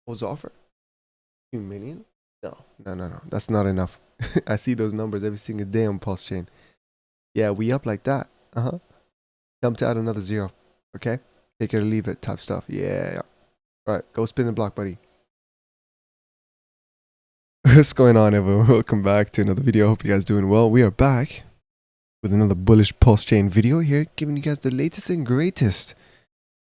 What was the offer? 2 million? No. That's not enough. I see those numbers every single day on Pulsechain. Yeah, we up like that. Time to add another zero. Okay? Take it or leave it type stuff. Yeah. Right. Go spin the block, buddy. What's going on, everyone? Welcome back to another video. Hope you guys doing well. We are back with another bullish Pulsechain video here, giving you guys the latest and greatest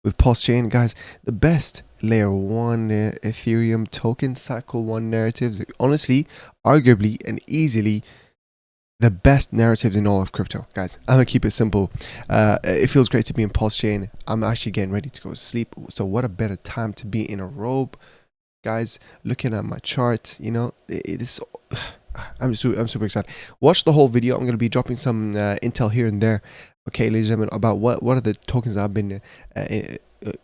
with Pulsechain, guys. The best layer 1 Ethereum token cycle 1 narratives. Honestly, arguably and easily the best narratives in all of crypto, guys. I'm gonna keep it simple. It feels great to be in Pulsechain. I'm actually getting ready to go to sleep, so what a better time to be in a robe, guys. Looking at my chart, you know, it is. I'm super excited. Watch the whole video. I'm gonna be dropping some intel here and there. Okay, ladies and gentlemen, about what are the tokens that I've been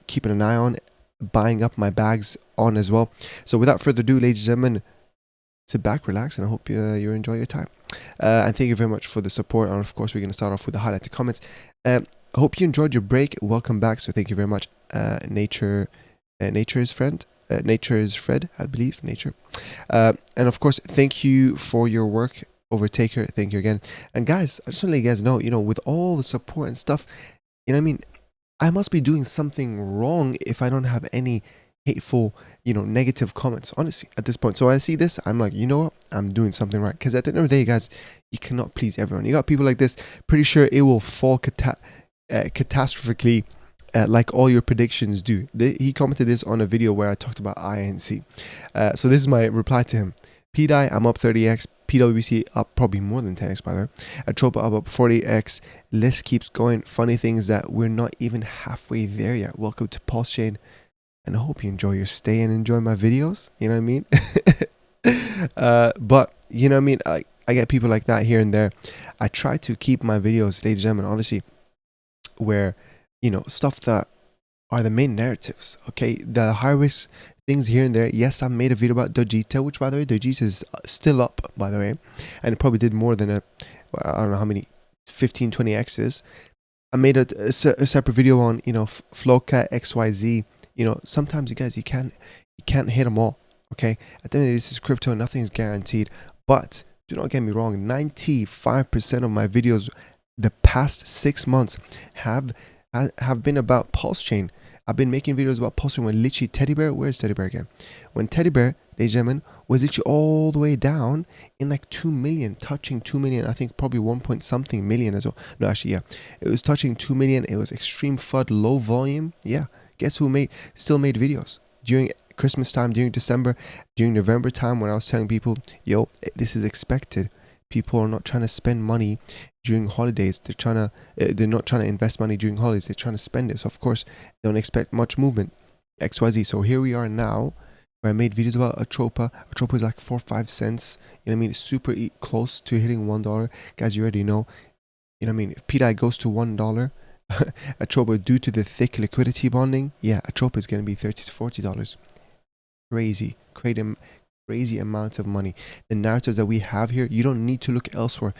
keeping an eye on, buying up my bags on as well. So without further ado, ladies and gentlemen, sit back, relax, and I hope you enjoy your time. And thank you very much for the support. And of course, we're going to start off with the highlighted comments. I hope you enjoyed your break. Welcome back. So thank you very much. Nature's Fred, I believe, Nature. And of course, thank you for your work, Overtaker. Thank you again. And guys, I just want to let you guys know, you know, with all the support and stuff, you know what I mean? I must be doing something wrong if I don't have any hateful, you know, negative comments, honestly, at this point. So when I see this, I'm like, you know what, I'm doing something right. Because at the end of the day, guys, you cannot please everyone. You got people like this, pretty sure it will fall catastrophically, like all your predictions do. He commented this on a video where I talked about INC. So this is my reply to him. PDAI, I'm up 30x. PWC up probably more than 10x, by the way. ATROPA up 40x. List keeps going. Funny thing is that we're not even halfway there yet. Welcome to Pulsechain, and I hope you enjoy your stay and enjoy my videos. You know what I mean? But you know what I mean? I get people like that here and there. I try to keep my videos, ladies and gentlemen, honestly, where, you know, stuff that are the main narratives. Okay, the high risk things here and there. Yes, I made a video about Dojita, which, by the way, Dojita is still up, by the way, and it probably did more than I don't know how many, 15, 20x's. I made a separate video on, you know, Floca XYZ. You know, sometimes you guys, you can't hit them all. Okay, at the end of the day, this is crypto. Nothing is guaranteed. But do not get me wrong. 95% of my videos the past 6 months have been about Pulsechain. I've been making videos about Pulsechain when literally Teddy Bear, where's Teddy Bear again? When Teddy Bear, ladies and gentlemen, was literally all the way down in like 2 million, touching 2 million, I think probably 1 point something million as well. No, actually, yeah. It was touching 2 million. It was extreme FUD, low volume. Yeah. Guess who still made videos? During Christmas time, during December, during November time, when I was telling people, yo, this is expected. People are not trying to spend money during holidays. They're not trying to invest money during holidays. They're trying to spend it. So of course, they don't expect much movement. XYZ. So here we are now, where I made videos about ATROPA. ATROPA is like 4 or 5 cents. You know what I mean? It's super close to hitting $1. Guys, you already know. You know what I mean? If PDAI goes to $1, ATROPA, due to the thick liquidity bonding, yeah, ATROPA is going to be $30 to $40. Crazy amount of money. The narratives that we have here, you don't need to look elsewhere.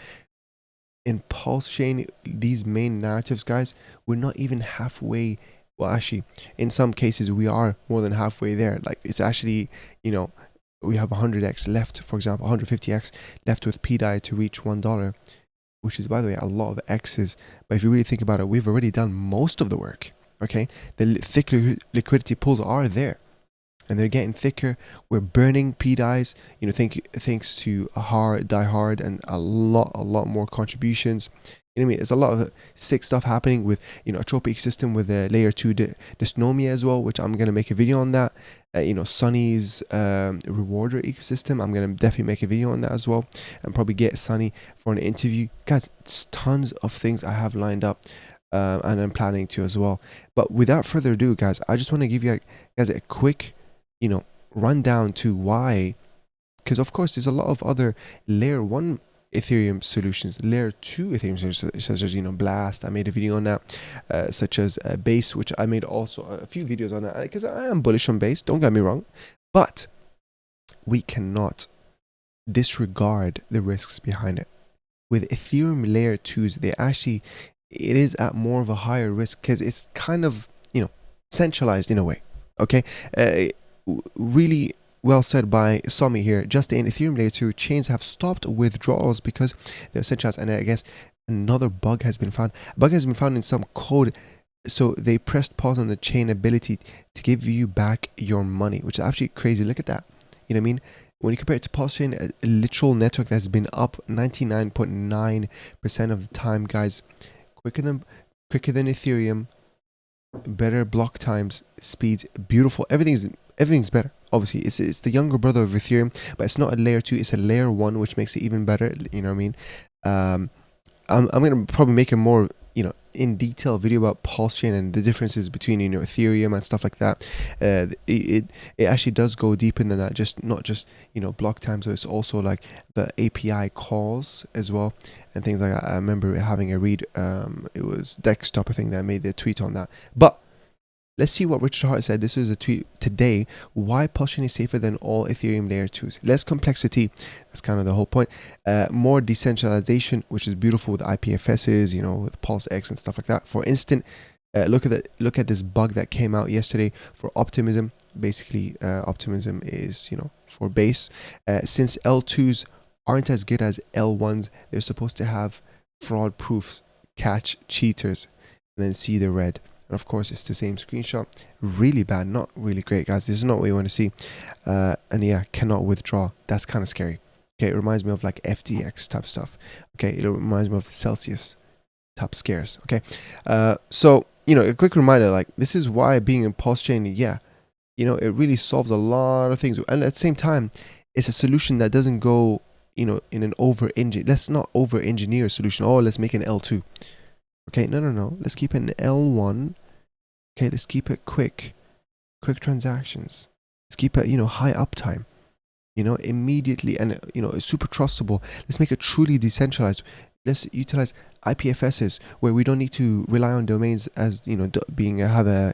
In Pulsechain, these main narratives, guys, we're not even halfway. Well, actually, in some cases, we are more than halfway there. Like, it's actually, you know, we have 100x left, for example, 150x left with PDAI to reach $1, which is, by the way, a lot of x's. But if you really think about it, we've already done most of the work. Okay, the thick liquidity pools are there, and they're getting thicker. We're burning PDAIs, you know, thanks to Die Hard and a lot more contributions. You know what I mean? There's a lot of sick stuff happening with, you know, ATROPA ecosystem with the layer 2 dysnomia as well, which I'm gonna make a video on that. You know, Sunny's rewarder ecosystem, I'm gonna definitely make a video on that as well, and probably get Sunny for an interview. Guys, it's tons of things I have lined up, and I'm planning to as well. But without further ado, guys, I just want to give you guys a quick, you know, rundown to why, because of course there's a lot of other layer 1 Ethereum solutions, layer 2 Ethereum solutions, such as, you know, Blast. I made a video on that, such as Base, which I made also a few videos on that, because I am bullish on Base, don't get me wrong, but we cannot disregard the risks behind it. With Ethereum layer 2s, it is at more of a higher risk, because it's kind of, you know, centralized in a way. Okay, really well said by Somi here. Just in Ethereum layer 2, chains have stopped withdrawals because they're such as, and I guess another bug has been found. A bug has been found in some code. So they pressed pause on the chain ability to give you back your money, which is absolutely crazy. Look at that. You know what I mean? When you compare it to Pulsechain, a literal network that's been up 99.9% of the time, guys, quicker than Ethereum, better block times, speeds, beautiful. Everything's better. Obviously, it's the younger brother of Ethereum, but it's not a layer 2. It's a layer 1, which makes it even better. You know what I mean? I'm gonna probably make a more in detail video about Pulsechain and the differences between Ethereum and stuff like that. It actually does go deeper than that. Not just block times, but it's also like the API calls as well and things like that. I remember having a read. It was Desktop, I think, that made the tweet on that. But let's see what Richard Hart said. This was a tweet today. Why Pulsechain is safer than all Ethereum layer 2s. Less complexity. That's kind of the whole point. More decentralization, which is beautiful with IPFSs, with Pulsex and stuff like that. For instance, look at this bug that came out yesterday for optimism. Basically, optimism is, for base. Since L2s aren't as good as L1s, they're supposed to have fraud proofs, catch cheaters, and then see the red. And of course, it's the same screenshot. Really bad, not really great, guys. This is not what you want to see. And yeah, cannot withdraw. That's kind of scary. Okay, it reminds me of like FTX type stuff. Okay, it reminds me of Celsius type scares. Okay, so a quick reminder, like this is why being in Pulsechain, yeah, it really solves a lot of things. And at the same time, it's a solution that doesn't go, in an let's not over engineer a solution. Oh, let's make an L2. Okay, no. Let's keep it an L1. Okay, let's keep it quick transactions. Let's keep it, high uptime, immediately, and it's super trustable. Let's make it truly decentralized. Let's utilize IPFSs where we don't need to rely on domains as have a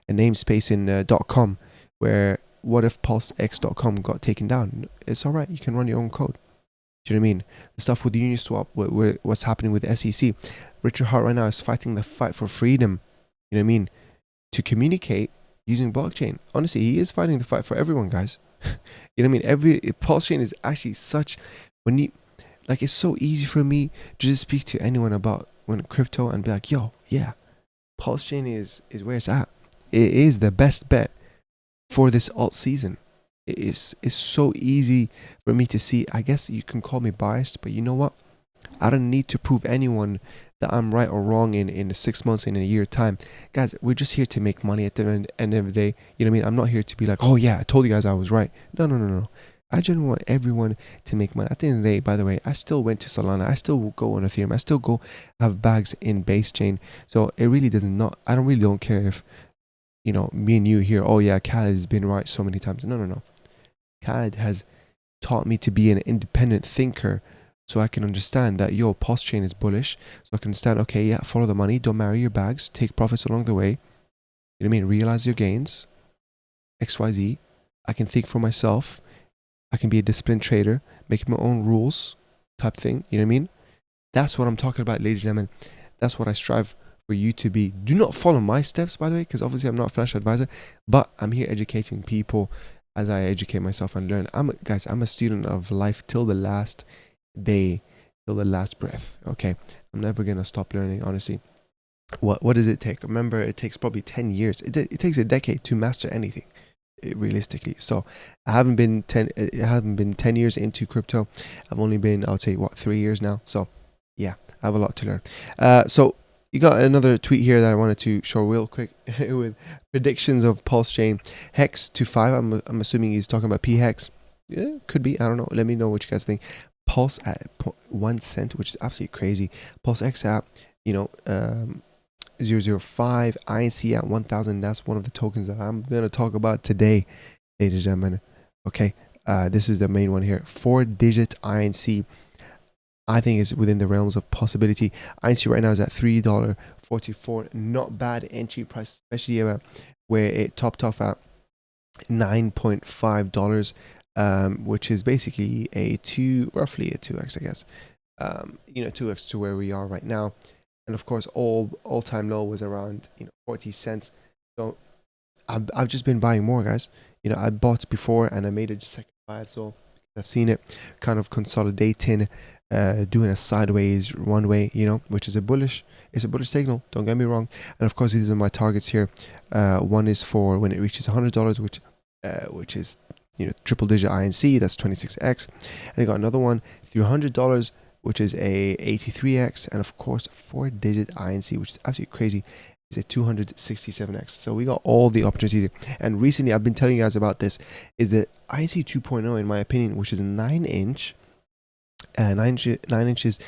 namespace in .com. Where what if pulsex.com got taken down? It's all right. You can run your own code. Do you know what I mean? The stuff with Uniswap, what's happening with the SEC. Richard Hart right now is fighting the fight for freedom. You know what I mean? To communicate using blockchain. Honestly, he is fighting the fight for everyone, guys. You know what I mean? Pulsechain is actually such, it's so easy for me to just speak to anyone about crypto and be like, yo, yeah, Pulsechain is where it's at. It is the best bet for this alt season. It's so easy for me to see. I guess you can call me biased, but you know what? I don't need to prove anyone that I'm right or wrong in 6 months, in a year time. Guys, we're just here to make money at the end of the day. You know what I mean? I'm not here to be like, oh yeah, I told you guys I was right. No. I generally want everyone to make money. At the end of the day, by the way, I still went to Solana. I still go on Ethereum. I still go have bags in base chain. So it really I don't care if, me and you here, oh yeah, Khaled has been right so many times. No. Khaled has taught me to be an independent thinker, so I can understand that Pulsechain is bullish. So I can understand, okay, yeah, follow the money, don't marry your bags, take profits along the way. You know what I mean? Realize your gains. XYZ. I can think for myself. I can be a disciplined trader, make my own rules type thing. You know what I mean? That's what I'm talking about, ladies and gentlemen. That's what I strive for you to be. Do not follow my steps, by the way, because obviously I'm not a financial advisor, but I'm here educating people as I educate myself and learn. I'm a student of life till the last day, till the last breath. Okay, I'm never gonna stop learning, honestly. What does it take? Remember, it takes probably 10 years. It takes a decade to master anything, realistically. So it hasn't been 10 years into crypto. I've only been, I would say, 3 years now. So yeah, I have a lot to learn. So you got another tweet here that I wanted to show real quick with predictions of Pulsechain hex to 5. I'm assuming he's talking about p hex. Yeah, could be. I don't know. Let me know what you guys think. Pulse at 1 cent, which is absolutely crazy. Pulse X at 0.05. INC at 1,000. That's one of the tokens that I'm gonna talk about today, ladies and gentlemen. Okay, this is the main one here. 4-digit INC. I think it's within the realms of possibility. INC right now is at $3.44. Not bad entry price, especially where it topped off at $9.5, which is basically roughly a 2x, I guess. 2x to where we are right now. And of course, all-time low was around 40 cents. So I've just been buying more, guys. You know, I bought before and I made a second buy as well. I've seen it kind of consolidating, doing a sideways runway, you know, which is it's a bullish signal, don't get me wrong. And of course, these are my targets here. One is for when it reaches $100, which is, you know, triple digit INC, that's 26x. And I got another one through $100, which is a 83x, and of course 4-digit INC, which is absolutely crazy, is a 267x. So we got all the opportunities. And recently I've been telling you guys about this, is the INC 2.0 in my opinion, which is a 9-inch 9 inches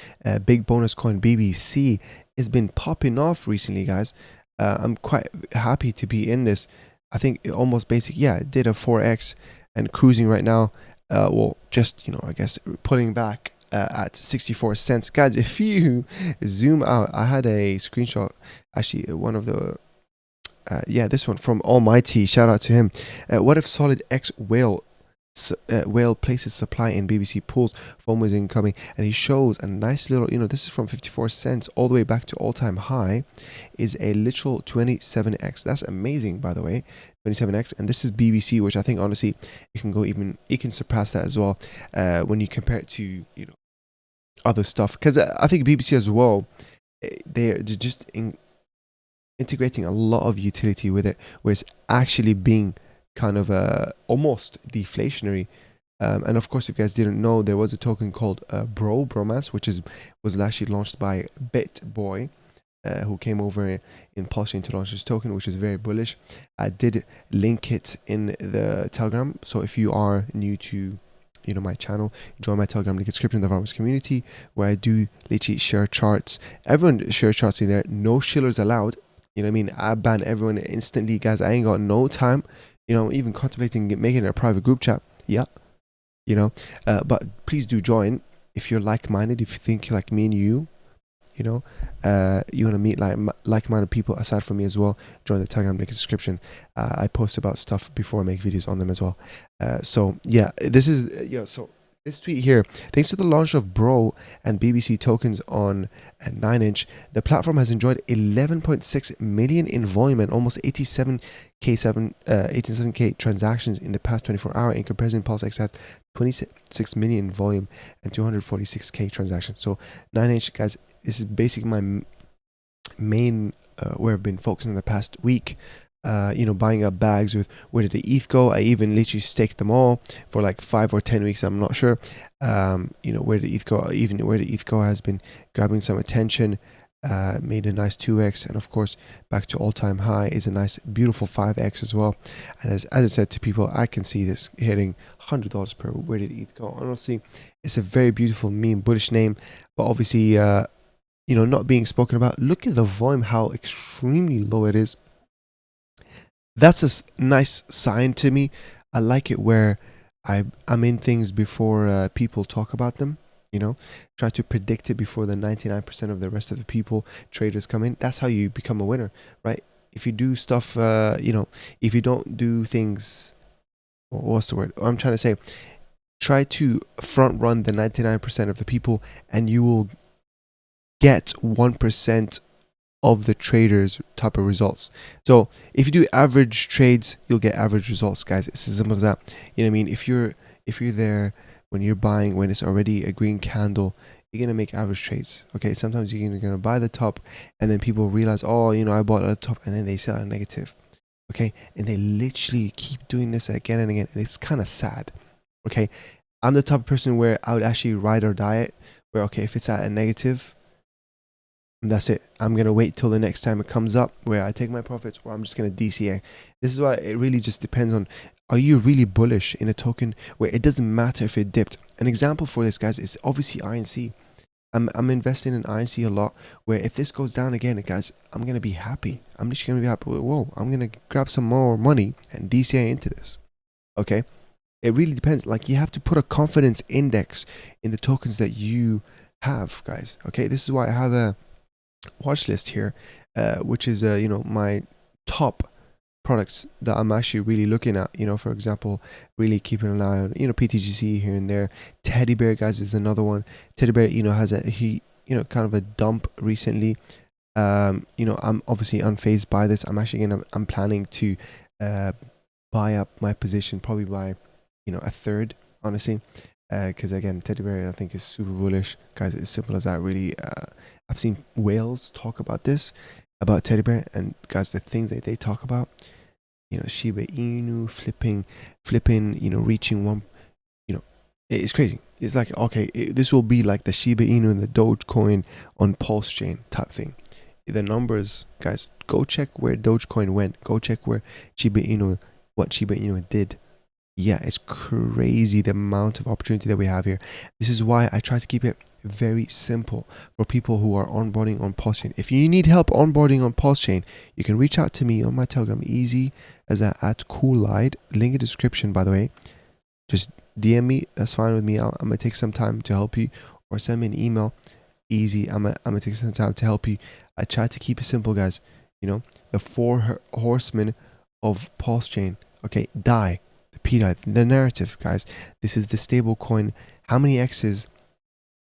big bonus coin BBC, has been popping off recently, guys. I'm quite happy to be in this. I think it almost basic, yeah, it did a 4x and cruising right now. Well, just, you know, I guess pulling back at 64 cents. Guys, if you zoom out, I had a screenshot, actually one of the yeah, this one from Almighty, shout out to him. What if solid X whale places supply in BBC pools, FOMO is incoming, and he shows a nice little, you know, this is from 54 cents all the way back to all-time high, is a literal 27x. That's amazing, by the way, 27x. And this is BBC, which I think honestly it can go even, it can surpass that as well when you compare it to, you know, other stuff, because I think BBC as well, they're just integrating a lot of utility with it, where it's actually being kind of almost deflationary. And of course, if you guys didn't know, there was a token called Bromance, which was actually launched by BitBoy, who came over in Pulsechain to launch this token, which is very bullish. I did link it in the Telegram, so if you are new to, you know, my channel, join my Telegram link in the description, the Farmers community, where I do literally share charts. Everyone share charts in there, no shillers allowed. You know what I mean? I ban everyone instantly, guys. I ain't got no time. You know, even contemplating making it a private group chat. Yeah, you know, but please do join if you're like-minded. If you think like me and you know, you want to meet like-minded people aside from me as well, join the Telegram link in the description. I post about stuff before I make videos on them as well. So yeah, this is so this tweet here: thanks to the launch of Bro and BBC tokens on a 9-inch, the platform has enjoyed 11.6 million in volume and almost 87k transactions in the past 24 hours. In comparison, PulseX had 26 million in volume and 246k transactions. So 9-inch, guys, this is basically my main where I've been focusing the past week. You know, buying up bags with where did the ETH go. I even literally staked them all for like 5 or 10 weeks, I'm not sure. You know, where did ETH go, even where the ETH go has been grabbing some attention. Made a nice 2x, and of course back to all-time high is a nice beautiful 5x as well. And as I said to people, I can see this hitting $100 per where did ETH go. Honestly, it's a very beautiful meme, bullish name, but obviously you know, not being spoken about. Look at the volume, how extremely low it is. That's a nice sign to me. I like it where I'm in things before people talk about them, you know, try to predict it before the 99% of the rest of the people, traders, come in. That's how you become a winner, right? If you do stuff, you know, if you don't do things, what's the word I'm trying to say, try to front run the 99% of the people, and you will get 1% of the traders type of results. So if you do average trades, you'll get average results, guys. It's as simple as that. You know what I mean? If you're there when you're buying, when it's already a green candle, you're gonna make average trades. Okay, sometimes you're gonna buy the top, and then people realize, oh, you know, I bought at the top, and then they sell at negative. Okay, and they literally keep doing this again and again, and it's kind of sad. Okay, I'm the type of person where I would actually ride or die it, where okay, if it's at a negative, that's it. I'm going to wait till the next time it comes up where I take my profits, or I'm just going to DCA. This is why it really just depends on, are you really bullish in a token where it doesn't matter if it dipped? An example for this, guys, is obviously INC. I'm investing in INC a lot, where if this goes down again, guys, I'm going to be happy. I'm just going to be happy. Whoa, I'm going to grab some more money and DCA into this. Okay? It really depends. Like, you have to put a confidence index in the tokens that you have, guys. Okay? This is why I have a watch list here, which is you know, my top products that I'm actually really looking at. You know, for example, really keeping an eye on, you know, PTGC here and there. Teddy Bear, guys, is another one. Teddy Bear, you know, has you know, kind of a dump recently. You know, I'm obviously unfazed by this. I'm planning to buy up my position probably by, a third, honestly. Because again, teddy bear I think is super bullish, guys. It's simple as that, really. I've seen whales talk about this, about teddy bear, and guys, the things that they talk about, Shiba Inu flipping, reaching one, it's crazy. It's like, okay, this will be like the Shiba Inu and the Dogecoin on Pulsechain type thing. The numbers, guys, go check where Dogecoin went. Go check where what Shiba Inu did. Yeah, it's crazy the amount of opportunity that we have here. This is why I try to keep it very simple for people who are onboarding on Pulsechain. If you need help onboarding on Pulsechain, you can reach out to me on my Telegram, easy as that, at Coolide. Link in description, by the way. Just DM me, that's fine with me. I'm gonna take some time to help you, or send me an email. Easy, I'm gonna take some time to help you. I try to keep it simple, guys. The 4 horsemen of Pulsechain. Okay, DAI, the PDAI, the narrative, guys. This is the stable coin. How many X's?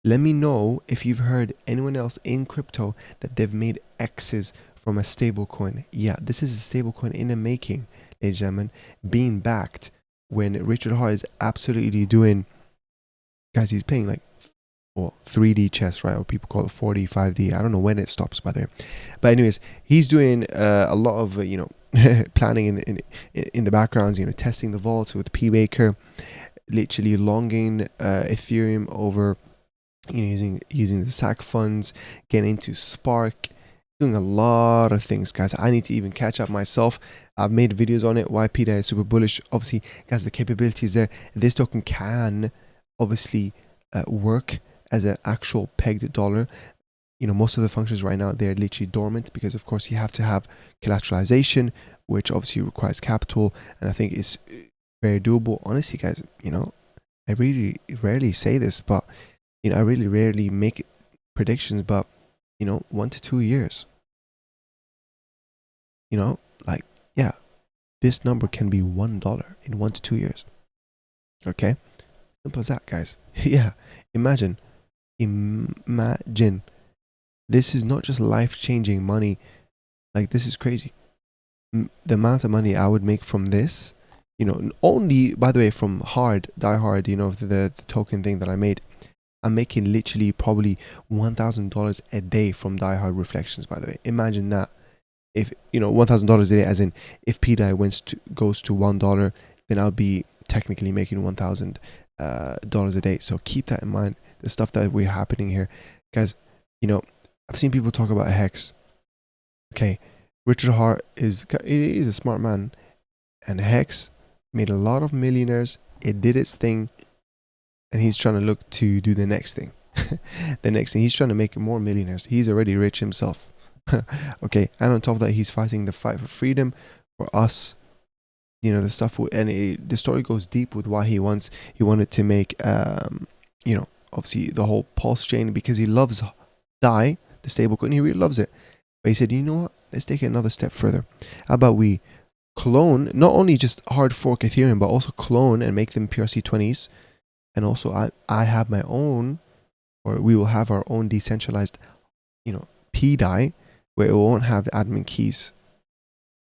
Let me know if you've heard anyone else in crypto that they've made X's from a stable coin. Yeah, this is a stable coin in the making, ladies and gentlemen, being backed. When Richard Hart is absolutely doing, guys, he's paying like 3D chess, right? Or people call it 4D, 5D. I don't know when it stops, by the way. But anyways, he's doing a lot of planning in the backgrounds, testing the vaults with P Baker, literally longing Ethereum over, using the SAC funds, getting into Spark, doing a lot of things, guys. I need to even catch up myself. I've made videos on it, why PDAI is super bullish. Obviously, guys, the capability is there. This token can obviously work as an actual pegged dollar. Most of the functions right now, they're literally dormant, because of course you have to have collateralization, which obviously requires capital, and I think it's very doable. Honestly, guys, I really rarely say this, but I really rarely make predictions, but 1 to 2 years, like, yeah, this number can be $1 in 1 to 2 years. Okay, simple as that, guys. Yeah, imagine. This is not just life-changing money. Like, this is crazy. The amount of money I would make from this, only, by the way, from Die Hard, the token thing that I made, I'm making literally probably $1,000 a day from Die Hard reflections, by the way. Imagine that. If, $1,000 a day, as in, if PDAI goes to $1, then I'll be technically making $1,000 a day. So keep that in mind, the stuff that we're happening here. Guys, I've seen people talk about Hex. Okay, Richard Hart is a smart man, and Hex made a lot of millionaires. It did its thing, and he's trying to look to do the next thing. He's trying to make more millionaires. He's already rich himself. Okay, and on top of that, he's fighting the fight for freedom for us. The stuff, the story goes deep with why he wanted to make obviously the whole Pulsechain, because he loves DAI, the stablecoin. He really loves it, but he said, you know what, let's take it another step further. How about we clone, not only just hard fork Ethereum, but also clone and make them PRC20s, and also I have my own, or we will have our own decentralized PDAI, where it won't have admin keys.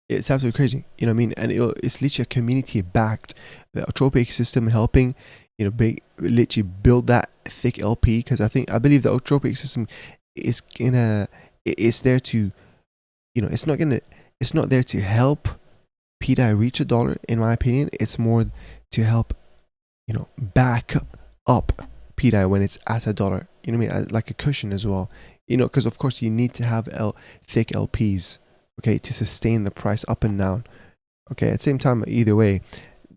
It's absolutely crazy, and it's literally a community backed, the ATROPA ecosystem helping, literally build that thick LP, because I believe the ATROPA ecosystem is it's there to, it's not there to help PDAI reach $1, in my opinion. It's more to help, back up PDAI when it's at $1. You know what I mean? Like a cushion as well. Because of course you need to have thick LPs, okay, to sustain the price up and down. Okay, at the same time, either way,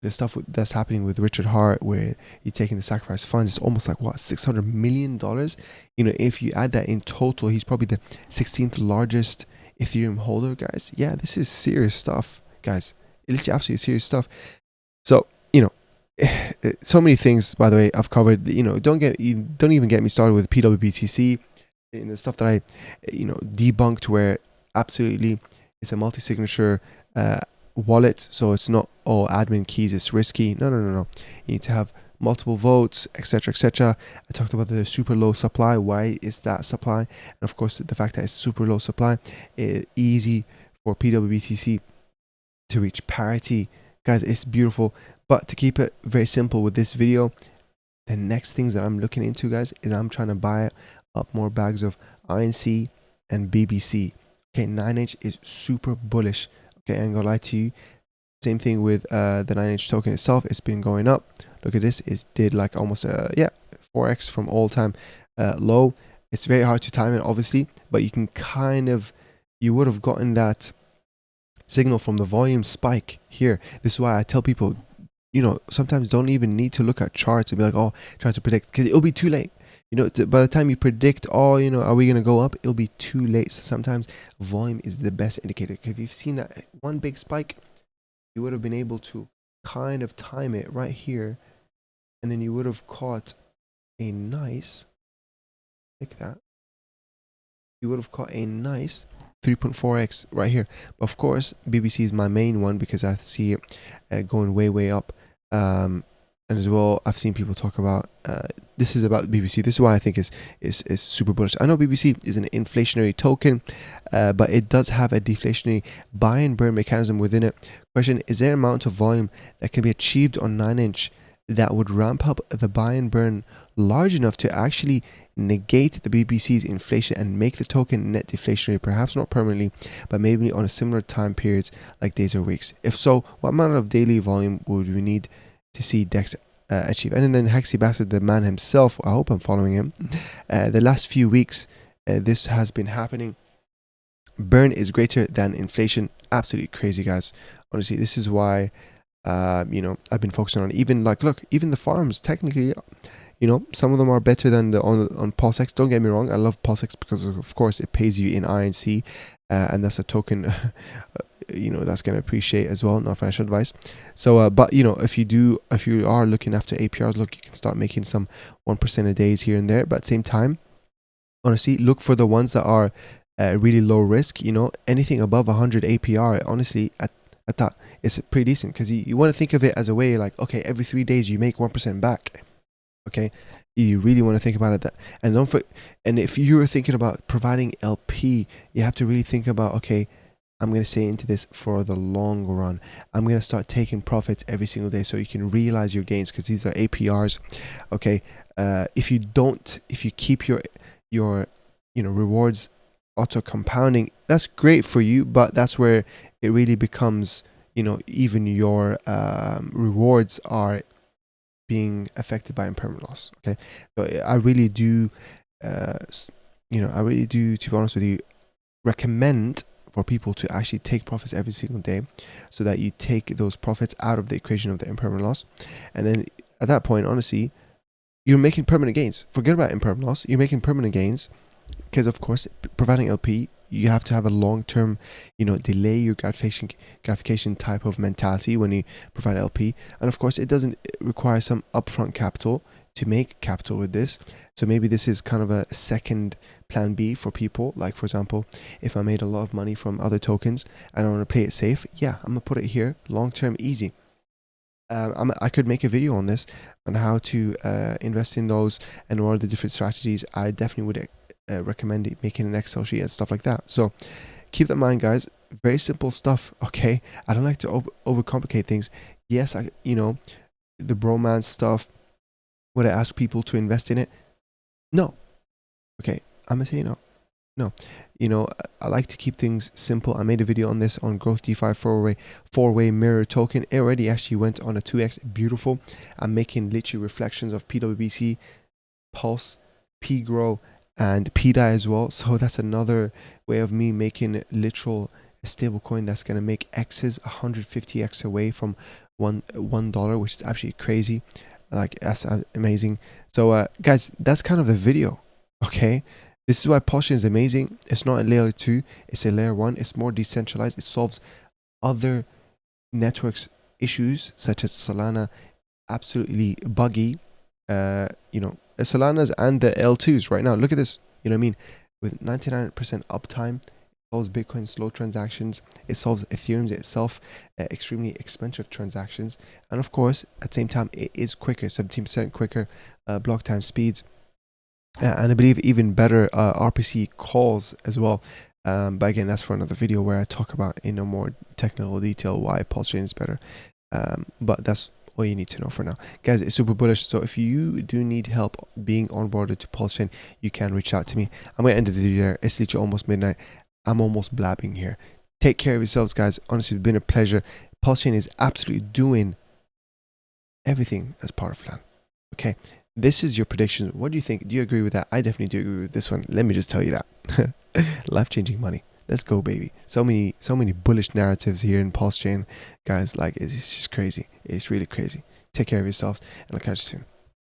the stuff that's happening with Richard Hart, where you're taking the sacrifice funds, it's almost like, what, $600 million? If you add that in total, he's probably the 16th largest Ethereum holder, guys. Yeah, this is serious stuff, guys. It's absolutely serious stuff. So, so many things, by the way, I've covered. Don't even get me started with PWBTC. Stuff that I debunked, where absolutely it's a multi-signature wallet, so it's not all admin keys, it's risky. No, you need to have multiple votes, etc. I talked about the super low supply. Why is that supply? And of course, the fact that it's super low supply, easy for PWBTC to reach parity. Guys, it's beautiful. But to keep it very simple with this video, the next things that I'm looking into, guys, is I'm trying to buy up more bags of INC and BBC. Okay, 9H is super bullish. Okay, I ain't gonna lie to you. Same thing with the 9H token itself. It's been going up. Look at this. It did like almost 4x from all time low. It's very hard to time it, obviously, but you can kind of, you would have gotten that signal from the volume spike here. This is why I tell people, you know, sometimes don't even need to look at charts and be like, oh, try to predict, because it'll be too late. You know, by the time you predict, oh, you know, are we going to go up? It'll be too late. So sometimes volume is the best indicator. If you've seen that one big spike, you would have been able to kind of time it right here. And then you would have caught a nice, like that. You would have caught a nice 3.4x right here. But of course, BBC is my main one because I see it going way up. And as well, I've seen people talk about this is about BBC. This is why I think is super bullish. I know BBC is an inflationary token, but it does have a deflationary buy and burn mechanism within it. Question: is there an amount of volume that can be achieved on 9H that would ramp up the buy and burn large enough to actually negate the BBC's inflation and make the token net deflationary? Perhaps not permanently, but maybe on a similar time periods like days or weeks. If so, what amount of daily volume would we need to see DEX achieve? And then Hexy Bastard, the man himself, I hope I'm following him. The last few weeks, this has been happening. Burn is greater than inflation. Absolutely crazy, guys. Honestly, this is why, you know, I've been focusing on even like, look, even the farms, technically, you know, some of them are better than the on Pulsechain. Don't get me wrong, I love Pulsechain because of course it pays you in INC, and that's a token you know, that's going to appreciate as well. Not financial advice. So but you know, if you are looking after APRs, look, you can start making some 1% a days here and there. But at the same time, honestly, look for the ones that are really low risk. You know, anything above 100 APR, honestly, at that, it's pretty decent, because you want to think of it as a way like, okay, every 3 days you make 1% back. Okay, you really want to think about it that, and don't forget, and if you're thinking about providing LP, you have to really think about, okay, I'm going to stay into this for the long run. I'm going to start taking profits every single day so you can realize your gains, because these are APRs. Okay, if you keep your you know, rewards auto compounding, that's great for you, but that's where it really becomes, you know, even your rewards are being affected by impermanent loss. Okay, so I really do you know, I really do, to be honest with you, recommend for people to actually take profits every single day, so that you take those profits out of the equation of the impermanent loss. And then at that point, honestly, you're making permanent gains. Forget about impermanent loss, you're making permanent gains, because of course, providing LP, you have to have a long-term, you know, delay your gratification type of mentality when you provide LP. And of course, it doesn't require some upfront capital to make capital with this. So maybe this is kind of a second plan B for people. Like, for example, if I made a lot of money from other tokens and I want to play it safe, yeah, I'm gonna put it here, long-term, easy. I could make a video on this, on how to invest in those and what are the different strategies. I definitely would recommend making an Excel sheet and stuff like that. So keep that in mind, guys. Very simple stuff. Okay, I don't like to overcomplicate things. Yes, you know, the bromance stuff, would I ask people to invest in it? No. Okay, I'm gonna say no. You know, I like to keep things simple. I made a video on this on Growth DeFi four-way mirror token. It already actually went on a 2x. Beautiful. I'm making literally reflections of PWBC, Pulse, PGrow, and PDAI as well. So that's another way of me making literal a stable coin that's going to make x's 150x away from $1, which is absolutely crazy. Like, that's amazing. So guys, that's kind of the video. Okay, this is why Pulsechain is amazing. It's not a layer 2, it's a layer 1. It's more decentralized. It solves other networks issues, such as Solana, absolutely buggy. You know, Solanas and the L2s right now. Look at this. You know what I mean? With 99% uptime, it solves Bitcoin slow transactions. It solves Ethereum itself, extremely expensive transactions. And of course, at the same time, it is quicker, 17% quicker block time speeds. And I believe even better RPC calls as well. But again, that's for another video where I talk about in a more technical detail why Pulsechain is better. But that's all you need to know for now, guys. It's super bullish. So if you do need help being onboarded to Pulsechain, you can reach out to me. I'm gonna end the video there. It's literally almost midnight. I'm almost blabbing here. Take care of yourselves, guys. Honestly, it's been a pleasure. Pulsechain is absolutely doing everything as part of plan. Okay, this is your prediction. What do you think? Do you agree with that? I definitely do agree with this one. Let me just tell you that. Life-changing money. Let's go, baby. So many bullish narratives here in Pulsechain, guys. Like, it's just crazy. It's really crazy. Take care of yourselves, and I'll catch you soon.